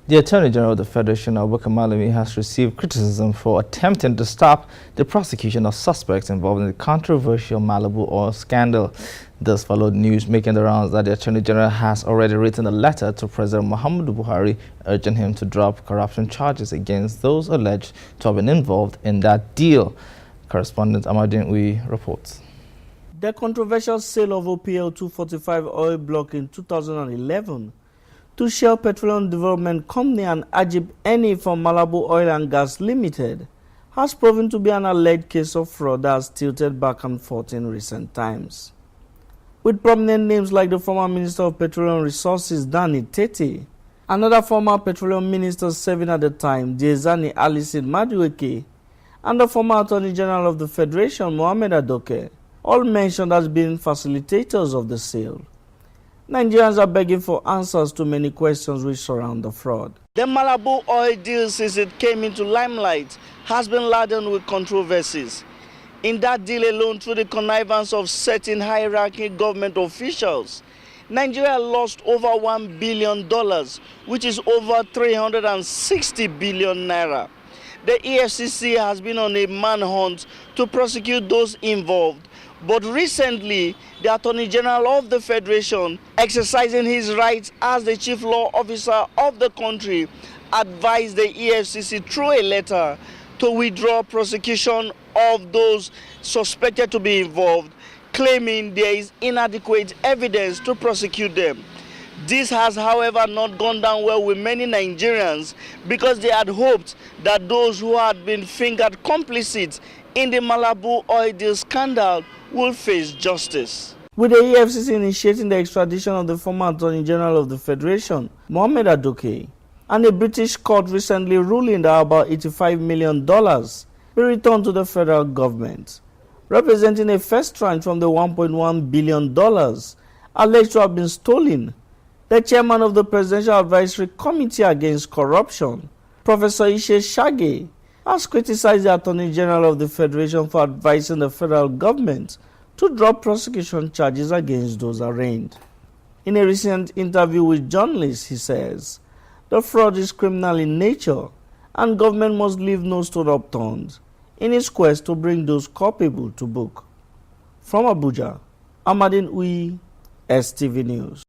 The Attorney General of the Federation, Malabu, has received criticism for attempting to stop the prosecution of suspects involved in the controversial Malabu oil scandal. This followed news making the rounds that the Attorney General has already written a letter to President Muhammadu Buhari urging him to drop corruption charges against those alleged to have been involved in that deal. Correspondent Amadin Uyi reports. The controversial sale of OPL 245 oil block in 2011 to Shell Petroleum Development Company and Ajib Eni from Malabu Oil and Gas Limited has proven to be an alleged case of fraud that has tilted back and forth in recent times. With prominent names like the former Minister of Petroleum Resources, Danny Tete, another former petroleum minister serving at the time, Diezani Alison Madueke, and the former Attorney General of the Federation, Mohamed Adoke, all mentioned as being facilitators of the sale. Nigerians are begging for answers to many questions which surround the fraud. The Malabu oil deal, since it came into limelight, has been laden with controversies. In that deal alone, through the connivance of certain high-ranking government officials, Nigeria lost over $1 billion, which is over 360 billion naira. The EFCC has been on a manhunt to prosecute those involved. But recently, the Attorney General of the Federation, exercising his rights as the chief law officer of the country, advised the EFCC through a letter to withdraw prosecution of those suspected to be involved, claiming there is inadequate evidence to prosecute them. This has, however, not gone down well with many Nigerians because they had hoped that those who had been fingered complicit in the Malabu oil deal scandal will face justice. With the EFCC initiating the extradition of the former Attorney General of the Federation, Mohamed Adoke, and a British court recently ruling that about $85 million be returned to the federal government, representing a first tranche from the $1.1 billion alleged to have been stolen. The chairman of the Presidential Advisory Committee Against Corruption, Professor Ishe Shage, has criticized the Attorney General of the Federation for advising the federal government to drop prosecution charges against those arraigned. In a recent interview with journalists, he says, the fraud is criminal in nature and government must leave no stone unturned in its quest to bring those culpable to book. From Abuja, Amadin Uyi, STV News.